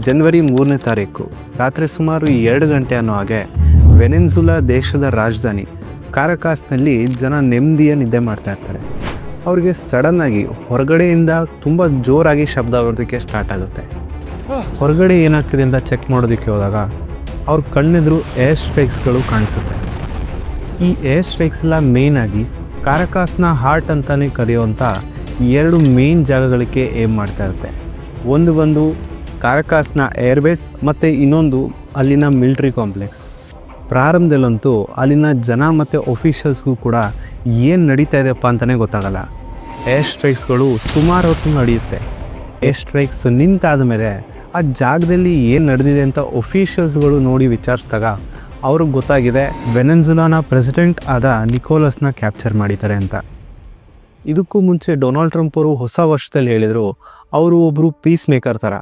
ಜನವರಿ 3ನೇ ತಾರೀಕು ರಾತ್ರಿ ಸುಮಾರು 2 ಗಂಟೆ ಅನ್ನೋ ಹಾಗೆ ವೆನೆನ್ಜುಲಾ ದೇಶದ ರಾಜಧಾನಿ ಕಾರಕಾಸ್ನಲ್ಲಿ ಜನ ನೆಮ್ಮದಿಯ ನಿದ್ದೆ ಮಾಡ್ತಾ ಇರ್ತಾರೆ. ಅವ್ರಿಗೆ ಸಡನ್ನಾಗಿ ಹೊರಗಡೆಯಿಂದ ತುಂಬ ಜೋರಾಗಿ ಶಬ್ದ ಬರೋದಕ್ಕೆ ಸ್ಟಾರ್ಟ್ ಆಗುತ್ತೆ. ಹೊರಗಡೆ ಏನಾಗ್ತಿದೆ ಅಂತ ಚೆಕ್ ಮಾಡೋದಕ್ಕೆ ಹೋದಾಗ ಅವ್ರ ಕಣ್ಣೆದುರು ಏರ್ ಸ್ಟ್ರೈಕ್ಸ್ಗಳು ಕಾಣಿಸುತ್ತೆ. ಈ ಏರ್ ಸ್ಟ್ರೈಕ್ಸ್ ಎಲ್ಲ ಮೇಯ್ನಾಗಿ ಕಾರಕಾಸ್ನ ಹಾರ್ಟ್ ಅಂತಲೇ ಕರೆಯುವಂಥ 2 ಮೇನ್ ಜಾಗಗಳಿಗೆ ಏಮ್ ಮಾಡ್ತಾ ಇರುತ್ತೆ. ಒಂದು ಕಾರಕಾಸ್ನ ಏರ್ಬೇಸ್ ಮತ್ತು ಇನ್ನೊಂದು ಅಲ್ಲಿನ ಮಿಲಿಟ್ರಿ ಕಾಂಪ್ಲೆಕ್ಸ್. ಪ್ರಾರಂಭದಲ್ಲಂತೂ ಅಲ್ಲಿನ ಜನ ಮತ್ತು ಒಫಿಷಿಯಲ್ಸ್ಗೂ ಕೂಡ ಏನು ನಡೀತಾ ಇದೆಯಪ್ಪ ಅಂತಲೇ ಗೊತ್ತಾಗಲ್ಲ. ಏರ್ ಸ್ಟ್ರೈಕ್ಸ್ಗಳು ಸುಮಾರು ಹೊತ್ತು ನಡೆಯುತ್ತೆ. ಏರ್ ಸ್ಟ್ರೈಕ್ಸ್ ನಿಂತಾದ ಮೇಲೆ ಆ ಜಾಗದಲ್ಲಿ ಏನು ನಡೆದಿದೆ ಅಂತ ಒಫಿಷಿಯಲ್ಸ್ಗಳು ನೋಡಿ ವಿಚಾರಿಸಿದಾಗ ಅವ್ರಿಗೆ ಗೊತ್ತಾಗಿದೆ ವೆನೆನ್ಜುಲಾನ ಪ್ರೆಸಿಡೆಂಟ್ ಆದ ನಿಕೋಲಸ್ನ ಕ್ಯಾಪ್ಚರ್ ಮಾಡಿದ್ದಾರೆ ಅಂತ. ಇದಕ್ಕೂ ಮುಂಚೆ ಡೊನಾಲ್ಡ್ ಟ್ರಂಪ್ ಅವರು ಹೊಸ ವರ್ಷದಲ್ಲಿ ಹೇಳಿದರು ಅವರು ಒಬ್ಬರು ಪೀಸ್ ಮೇಕರ್ ಥರ,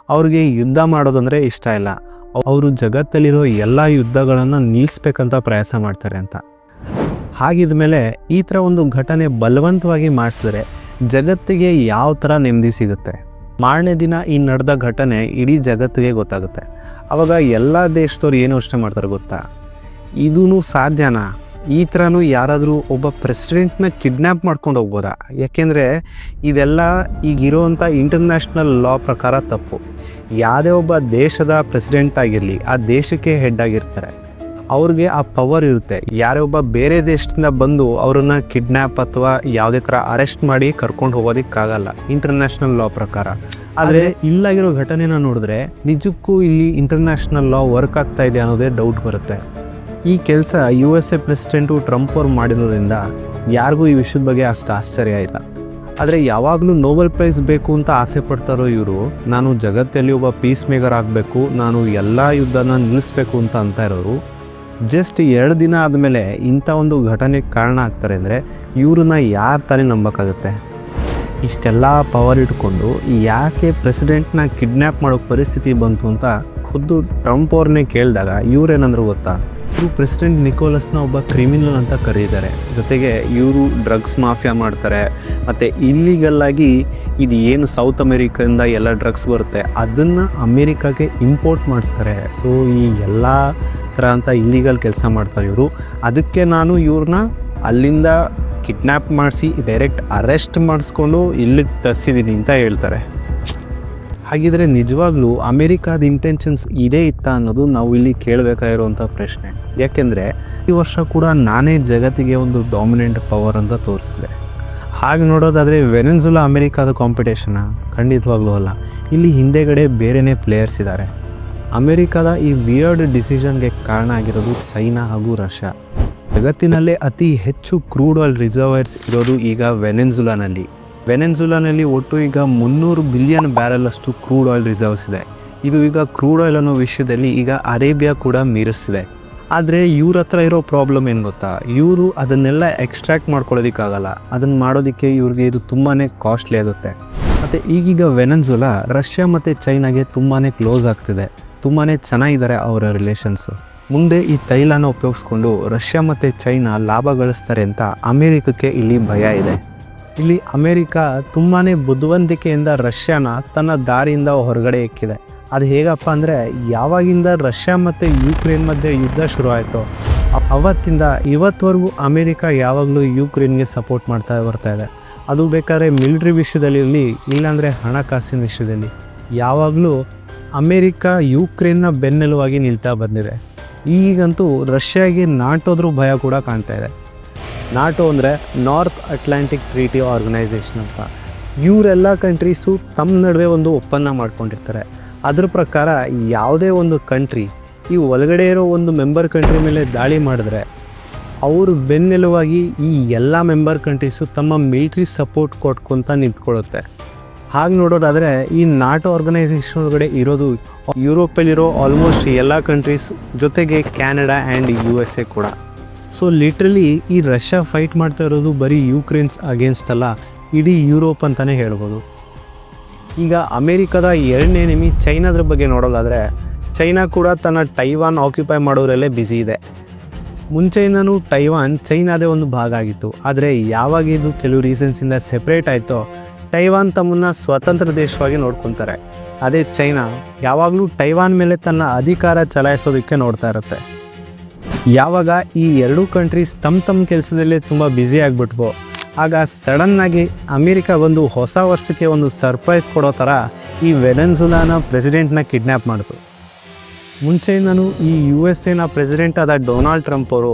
ಅವ್ರಿಗೆ ಯುದ್ಧ ಮಾಡೋದಂದರೆ ಇಷ್ಟ ಇಲ್ಲ, ಅವರು ಜಗತ್ತಲ್ಲಿರೋ ಎಲ್ಲ ಯುದ್ಧಗಳನ್ನು ನಿಲ್ಲಿಸ್ಬೇಕಂತ ಪ್ರಯಾಸ ಮಾಡ್ತಾರೆ ಅಂತ. ಹಾಗಿದ ಮೇಲೆ ಈ ಥರ ಒಂದು ಘಟನೆ ಬಲವಂತವಾಗಿ ಮಾಡಿಸಿದ್ರೆ ಜಗತ್ತಿಗೆ ಯಾವ ಥರ ನೆಮ್ಮದಿ ಸಿಗುತ್ತೆ? ಮಾರನೇ ದಿನ ಈ ನಡೆದ ಘಟನೆ ಇಡೀ ಜಗತ್ತಿಗೆ ಗೊತ್ತಾಗುತ್ತೆ. ಆವಾಗ ಎಲ್ಲ ದೇಶದವ್ರು ಏನು ಯೋಚನೆ ಮಾಡ್ತಾರೆ ಗೊತ್ತಾ, ಇದೂ ಸಾಧ್ಯನಾ? ಈ ಥರನೂ ಯಾರಾದರೂ ಒಬ್ಬ ಪ್ರೆಸಿಡೆಂಟ್ನ ಕಿಡ್ನ್ಯಾಪ್ ಮಾಡ್ಕೊಂಡು ಹೋಗ್ಬೋದಾ? ಯಾಕೆಂದರೆ ಇದೆಲ್ಲ ಈಗಿರೋವಂಥ ಇಂಟರ್ನ್ಯಾಷನಲ್ ಲಾ ಪ್ರಕಾರ ತಪ್ಪು. ಯಾವುದೇ ಒಬ್ಬ ದೇಶದ ಪ್ರೆಸಿಡೆಂಟ್ ಆಗಿರಲಿ, ಆ ದೇಶಕ್ಕೆ ಹೆಡ್ ಆಗಿರ್ತಾರೆ, ಅವ್ರಿಗೆ ಆ ಪವರ್ ಇರುತ್ತೆ. ಯಾರೇ ಒಬ್ಬ ಬೇರೆ ದೇಶದಿಂದ ಬಂದು ಅವ್ರನ್ನ ಕಿಡ್ನ್ಯಾಪ್ ಅಥವಾ ಯಾವುದೇ ಥರ ಅರೆಸ್ಟ್ ಮಾಡಿ ಕರ್ಕೊಂಡು ಹೋಗೋದಕ್ಕಾಗಲ್ಲ ಇಂಟರ್ನ್ಯಾಷನಲ್ ಲಾ ಪ್ರಕಾರ. ಆದರೆ ಇಲ್ಲಾಗಿರೋ ಘಟನೆನ ನೋಡಿದ್ರೆ ನಿಜಕ್ಕೂ ಇಲ್ಲಿ ಇಂಟರ್ನ್ಯಾಷನಲ್ ಲಾ ವರ್ಕ್ ಆಗ್ತಾ ಇದೆ ಅನ್ನೋದೇ ಡೌಟ್ ಬರುತ್ತೆ. ಈ ಕೆಲಸ USA ಪ್ರೆಸಿಡೆಂಟು ಟ್ರಂಪ್ ಅವ್ರು ಮಾಡಿರೋದ್ರಿಂದ ಯಾರಿಗೂ ಈ ವಿಷಯದ ಬಗ್ಗೆ ಅಷ್ಟು ಆಶ್ಚರ್ಯ ಇಲ್ಲ. ಆದರೆ ಯಾವಾಗಲೂ ನೋಬೆಲ್ ಪ್ರೈಸ್ ಬೇಕು ಅಂತ ಆಸೆ ಪಡ್ತಾರೋ ಇವರು, ನಾನು ಜಗತ್ತಲ್ಲಿ ಒಬ್ಬ ಪೀಸ್ ಮೇಕರ್ ಆಗಬೇಕು, ನಾನು ಎಲ್ಲ ಯುದ್ಧನ ನಿಲ್ಲಿಸ್ಬೇಕು ಅಂತ ಇರೋರು ಜಸ್ಟ್ 2 ದಿನ ಆದಮೇಲೆ ಇಂಥ ಒಂದು ಘಟನೆಗೆ ಕಾರಣ ಆಗ್ತಾರೆ ಅಂದರೆ ಇವ್ರನ್ನ ಯಾರು ತಾನೇ ನಂಬೋಕ್ಕಾಗುತ್ತೆ? ಇಷ್ಟೆಲ್ಲ ಪವರ್ ಇಟ್ಕೊಂಡು ಯಾಕೆ ಪ್ರೆಸಿಡೆಂಟ್ನ ಕಿಡ್ನ್ಯಾಪ್ ಮಾಡೋ ಪರಿಸ್ಥಿತಿ ಬಂತು ಅಂತ ಖುದ್ದು ಟ್ರಂಪ್ ಅವ್ರನ್ನೇ ಕೇಳಿದಾಗ ಇವರೇನಂದ್ರು ಗೊತ್ತಾ, ಇವರು ಪ್ರೆಸಿಡೆಂಟ್ ನಿಕೋಲಸ್ನ ಒಬ್ಬ ಕ್ರಿಮಿನಲ್ ಅಂತ ಕರೀತಾರೆ. ಜೊತೆಗೆ ಇವರು ಡ್ರಗ್ಸ್ ಮಾಫಿಯಾ ಮಾಡ್ತಾರೆ ಮತ್ತು ಇಲ್ಲಿಗಲ್ಲಾಗಿ ಇದು ಏನು ಸೌತ್ ಅಮೇರಿಕಾದಿಂದ ಎಲ್ಲ ಡ್ರಗ್ಸ್ ಬರುತ್ತೆ ಅದನ್ನು ಅಮೇರಿಕಾಗೆ ಇಂಪೋರ್ಟ್ ಮಾಡಿಸ್ತಾರೆ. ಸೊ ಈ ಎಲ್ಲ ಥರ ಅಂತ ಇಲ್ಲಿಗಲ್ ಕೆಲಸ ಮಾಡ್ತಾರೆ ಇವರು. ಅದಕ್ಕೆ ನಾನು ಇವ್ರನ್ನ ಅಲ್ಲಿಂದ ಕಿಡ್ನ್ಯಾಪ್ ಮಾಡಿಸಿ ಡೈರೆಕ್ಟ್ ಅರೆಸ್ಟ್ ಮಾಡಿಸ್ಕೊಂಡು ಇಲ್ಲಿಗೆ ತರಿಸಿದ್ದೀನಿ ಅಂತ ಹೇಳ್ತಾರೆ. ಹಾಗಿದ್ರೆ ನಿಜವಾಗ್ಲೂ ಅಮೇರಿಕಾದ ಇಂಟೆನ್ಷನ್ಸ್ ಇದೇ ಇತ್ತಾ ಅನ್ನೋದು ನಾವು ಇಲ್ಲಿ ಕೇಳಬೇಕಾಗಿರುವಂಥ ಪ್ರಶ್ನೆ. ಯಾಕೆಂದರೆ ಈ ವರ್ಷ ಕೂಡ ನಾನೇ ಜಗತ್ತಿಗೆ ಒಂದು ಡಾಮಿನೆಂಟ್ ಪವರ್ ಅಂತ ತೋರಿಸಿದೆ. ಹಾಗೆ ನೋಡೋದಾದರೆ ವೆನೆನ್ಜುಲಾ ಅಮೇರಿಕಾದ ಕಾಂಪಿಟೇಷನ? ಖಂಡಿತವಾಗ್ಲೂ ಅಲ್ಲ. ಇಲ್ಲಿ ಹಿಂದೆಗಡೆ ಬೇರೆಯೇ ಪ್ಲೇಯರ್ಸ್ ಇದ್ದಾರೆ. ಅಮೇರಿಕಾದ ಈ ವಿಯರ್ಡ್ ಡಿಸಿಷನ್ಗೆ ಕಾರಣ ಆಗಿರೋದು ಚೈನಾ ಹಾಗೂ ರಷ್ಯಾ. ಜಗತ್ತಿನಲ್ಲೇ ಅತಿ ಹೆಚ್ಚು ಕ್ರೂಡ್ ಆಯಿಲ್ ರಿಸರ್ವೈರ್ಸ್ ಇರೋದು ಈಗ ವೆನೆನ್ಜುಲಾನಲ್ಲಿ ಒಟ್ಟು ಈಗ 300 ಬಿಲಿಯನ್ ಬ್ಯಾರಲ್ ಅಷ್ಟು ಕ್ರೂಡ್ ಆಯಿಲ್ ರಿಸರ್ವ್ಸ್ ಇದೆ. ಇದು ಈಗ ಕ್ರೂಡ್ ಆಯಿಲ್ ಅನ್ನೋ ವಿಷಯದಲ್ಲಿ ಈಗ ಅರೇಬಿಯಾ ಕೂಡ ಮೀರಿಸ್ತಿದೆ. ಆದರೆ ಇವ್ರ ಹತ್ರ ಇರೋ ಪ್ರಾಬ್ಲಮ್ ಏನು ಗೊತ್ತಾ, ಇವರು ಅದನ್ನೆಲ್ಲ ಎಕ್ಸ್ಟ್ರಾಕ್ಟ್ ಮಾಡ್ಕೊಳ್ಳೋದಕ್ಕಾಗಲ್ಲ. ಅದನ್ನು ಮಾಡೋದಕ್ಕೆ ಇವ್ರಿಗೆ ಇದು ತುಂಬಾ ಕಾಸ್ಟ್ಲಿ ಆಗುತ್ತೆ. ಮತ್ತು ಈಗೀಗ ವೆನೆನ್ಜುಲಾ ರಷ್ಯಾ ಮತ್ತು ಚೈನಾಗೆ ತುಂಬಾ ಕ್ಲೋಸ್ ಆಗ್ತಿದೆ. ತುಂಬಾ ಚೆನ್ನಾಗಿದ್ದಾರೆ ಅವರ ರಿಲೇಷನ್ಸು. ಮುಂದೆ ಈ ತೈಲನ ಉಪಯೋಗಿಸ್ಕೊಂಡು ರಷ್ಯಾ ಮತ್ತು ಚೈನಾ ಲಾಭ ಗಳಿಸ್ತಾರೆ ಅಂತ ಅಮೇರಿಕಕ್ಕೆ ಇಲ್ಲಿ ಭಯ ಇದೆ. ಇಲ್ಲಿ ಅಮೇರಿಕಾ ತುಂಬಾ ಬುದ್ಧಿವಂತಿಕೆಯಿಂದ ರಷ್ಯಾನ ತನ್ನ ದಾರಿಯಿಂದ ಹೊರಗಡೆ ಇಕ್ಕಿದೆ. ಅದು ಹೇಗಪ್ಪ ಅಂದರೆ, ಯಾವಾಗಿಂದ ರಷ್ಯಾ ಮತ್ತು ಯುಕ್ರೇನ್ ಮಧ್ಯೆ ಯುದ್ಧ ಶುರು ಆಯಿತು ಅವತ್ತಿಂದ ಇವತ್ತವರೆಗೂ ಅಮೇರಿಕಾ ಯಾವಾಗಲೂ ಯುಕ್ರೇನ್ಗೆ ಸಪೋರ್ಟ್ ಮಾಡ್ತಾ ಬರ್ತಾ ಇದೆ. ಅದು ಬೇಕಾದ್ರೆ ಮಿಲಿಟ್ರಿ ವಿಷಯದಲ್ಲಿ ಇರಲಿ, ಇಲ್ಲಾಂದರೆ ಹಣಕಾಸಿನ ವಿಷಯದಲ್ಲಿ ಯಾವಾಗಲೂ ಅಮೇರಿಕಾ ಯುಕ್ರೇನ್ನ ಬೆನ್ನೆಲುವಾಗಿ ನಿಲ್ತಾ ಬಂದಿದೆ. ಈಗಂತೂ ರಷ್ಯಾಗೆ ನಾಟೋದ್ರೂ ಭಯ ಕೂಡ ಕಾಣ್ತಾ ಇದೆ. ನಾಟೋ ಅಂದರೆ ನಾರ್ತ್ ಅಟ್ಲಾಂಟಿಕ್ ಟ್ರೀಟಿ ಆರ್ಗನೈಸೇಷನ್ ಅಂತ. ಇವರೆಲ್ಲ ಕಂಟ್ರೀಸು ತಮ್ಮ ನಡುವೆ ಒಂದು ಒಪ್ಪಂದ ಮಾಡ್ಕೊಂಡಿರ್ತಾರೆ. ಅದ್ರ ಪ್ರಕಾರ ಯಾವುದೇ ಒಂದು ಕಂಟ್ರಿ ಈ ಒಳಗಡೆ ಇರೋ ಒಂದು ಮೆಂಬರ್ ಕಂಟ್ರಿ ಮೇಲೆ ದಾಳಿ ಮಾಡಿದ್ರೆ ಅವರು ಬೆನ್ನೆಲುವಾಗಿ ಈ ಎಲ್ಲ ಮೆಂಬರ್ ಕಂಟ್ರೀಸು ತಮ್ಮ ಮಿಲಿಟ್ರಿ ಸಪೋರ್ಟ್ ಕೊಟ್ಕೊತ ನಿಂತ್ಕೊಳ್ಳುತ್ತೆ. ಹಾಗೆ ನೋಡೋದಾದರೆ ಈ ನಾಟೋ ಆರ್ಗನೈಸೇಷನ್ ಒಳಗಡೆ ಇರೋದು ಯುರೋಪಲ್ಲಿರೋ ಆಲ್ಮೋಸ್ಟ್ ಎಲ್ಲ ಕಂಟ್ರೀಸ್, ಜೊತೆಗೆ ಕ್ಯಾನಡಾ ಆ್ಯಂಡ್ USA ಕೂಡ. ಸೊ ಲಿಟ್ರಲಿ ಈ ರಷ್ಯಾ ಫೈಟ್ ಮಾಡ್ತಾ ಇರೋದು ಬರೀ ಯುಕ್ರೇನ್ಸ್ ಅಗೇನ್ಸ್ಟ್ ಅಲ್ಲ, ಇಡೀ ಯುರೋಪ್ ಅಂತಲೇ ಹೇಳ್ಬೋದು. ಈಗ ಅಮೇರಿಕಾದ 2ನೇ ಎನಿಮಿ ಚೈನಾದ್ರ ಬಗ್ಗೆ ನೋಡೋದಾದರೆ ಚೈನಾ ಕೂಡ ತನ್ನ ಟೈವಾನ್ ಆಕ್ಯುಪೈ ಮಾಡೋದ್ರಲ್ಲೇ ಬ್ಯುಸಿ ಇದೆ. ಮುಂಚೆಯಿಂದನೂ ಟೈವಾನ್ ಚೈನಾದೇ ಒಂದು ಭಾಗ ಆಗಿತ್ತು. ಆದರೆ ಯಾವಾಗ ಇದು ಕೆಲವು ರೀಸನ್ಸಿಂದ ಸೆಪ್ರೇಟ್ ಆಯಿತೋ ಟೈವಾನ್ ತಮ್ಮನ್ನು ಸ್ವತಂತ್ರ ದೇಶವಾಗಿ ನೋಡ್ಕೊತಾರೆ. ಅದೇ ಚೈನಾ ಯಾವಾಗಲೂ ಟೈವಾನ್ ಮೇಲೆ ತನ್ನ ಅಧಿಕಾರ ಚಲಾಯಿಸೋದಕ್ಕೆ ನೋಡ್ತಾ ಇರುತ್ತೆ. ಯಾವಾಗ ಈ ಎರಡೂ ಕಂಟ್ರೀಸ್ ತಮ್ಮ ಕೆಲಸದಲ್ಲೇ ತುಂಬ ಬ್ಯುಸಿ ಆಗಿಬಿಟ್ವೋ ಆಗ ಸಡನ್ನಾಗಿ ಅಮೇರಿಕಾ ಒಂದು ಹೊಸ ವರ್ಷಕ್ಕೆ ಒಂದು ಸರ್ಪ್ರೈಸ್ ಕೊಡೋ ಥರ ಈ ವೆನೆನ್ಜುಲಾನ ಪ್ರೆಸಿಡೆಂಟ್ನ ಕಿಡ್ನ್ಯಾಪ್ ಮಾಡಿತು. ಮುಂಚೆಯಿಂದನೂ ಈ USA ಪ್ರೆಸಿಡೆಂಟ್ ಆದ ಡೊನಾಲ್ಡ್ ಟ್ರಂಪ್ ಅವರು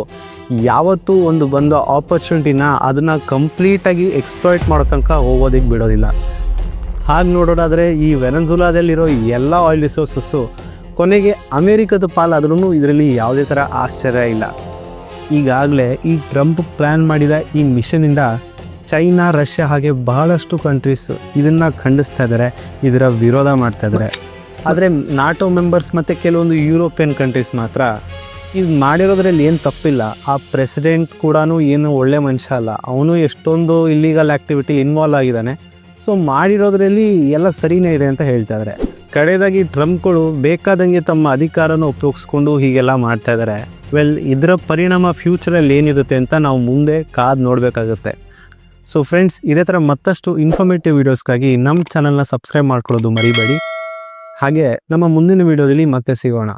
ಯಾವತ್ತೂ ಒಂದು ಬಂದ ಆಪರ್ಚುನಿಟಿನ ಅದನ್ನು ಕಂಪ್ಲೀಟಾಗಿ ಎಕ್ಸ್ಪ್ಲಾಯ್ಟ್ ಮಾಡೋ ತನಕ ಹೋಗೋದಕ್ಕೆ ಬಿಡೋದಿಲ್ಲ. ಹಾಗೆ ನೋಡೋದಾದರೆ ಈ ವೆನೆನ್ಜುಲಾದಲ್ಲಿರೋ ಎಲ್ಲ ಆಯಿಲ್ ರಿಸೋರ್ಸಸ್ಸು ಕೊನೆಗೆ ಅಮೇರಿಕದ ಪಾಲಾದ್ರೂ ಇದರಲ್ಲಿ ಯಾವುದೇ ಥರ ಆಶ್ಚರ್ಯ ಇಲ್ಲ. ಈಗಾಗಲೇ ಈ ಟ್ರಂಪ್ ಪ್ಲ್ಯಾನ್ ಮಾಡಿದ ಈ ಮಿಷನಿಂದ ಚೈನಾ, ರಷ್ಯಾ ಹಾಗೆ ಬಹಳಷ್ಟು ಕಂಟ್ರೀಸ್ ಇದನ್ನು ಖಂಡಿಸ್ತಾ ಇದ್ದಾರೆ, ಇದರ ವಿರೋಧ ಮಾಡ್ತಾ ಇದ್ದಾರೆ. ಆದರೆ ನಾಟೋ ಮೆಂಬರ್ಸ್ ಮತ್ತು ಕೆಲವೊಂದು ಯುರೋಪಿಯನ್ ಕಂಟ್ರೀಸ್ ಮಾತ್ರ ಇದು ಮಾಡಿರೋದ್ರಲ್ಲಿ ಏನು ತಪ್ಪಿಲ್ಲ, ಆ ಪ್ರೆಸಿಡೆಂಟ್ ಕೂಡ ಏನು ಒಳ್ಳೆ ಮನುಷ್ಯ ಅಲ್ಲ, ಅವನು ಎಷ್ಟೊಂದು ಇಲ್ಲೀಗಲ್ ಆ್ಯಕ್ಟಿವಿಟಿ ಇನ್ವಾಲ್ವ್ ಆಗಿದ್ದಾನೆ, ಸೊ ಮಾಡಿರೋದ್ರಲ್ಲಿ ಎಲ್ಲ ಸರಿಯೇ ಇದೆ ಅಂತ ಹೇಳ್ತಾ ಇದ್ದಾರೆ. ಕಡೆಯದಾಗಿ ಟ್ರಂಪ್ಗಳು ಬೇಕಾದಂಗೆ ತಮ್ಮ ಅಧಿಕಾರನ ಉಪಯೋಗಿಸ್ಕೊಂಡು ಹೀಗೆಲ್ಲ ಮಾಡ್ತಾ ಇದ್ದಾರೆ. ಇದರ ಪರಿಣಾಮ ಫ್ಯೂಚರಲ್ಲಿ ಏನಿರುತ್ತೆ ಅಂತ ನಾವು ಮುಂದೆ ಕಾದು ನೋಡಬೇಕಾಗುತ್ತೆ. ಸೊ ಫ್ರೆಂಡ್ಸ್, ಇದೇ ಥರ ಮತ್ತಷ್ಟು ಇನ್ಫಾರ್ಮೇಟಿವ್ ವೀಡಿಯೋಸ್ಗಾಗಿ ನಮ್ಮ ಚಾನಲ್ನ ಸಬ್ಸ್ಕ್ರೈಬ್ ಮಾಡ್ಕೊಳ್ಳೋದು ಮರಿಬೇಡಿ. ಹಾಗೆ ನಮ್ಮ ಮುಂದಿನ ವೀಡಿಯೋದಲ್ಲಿ ಮತ್ತೆ ಸಿಗೋಣ.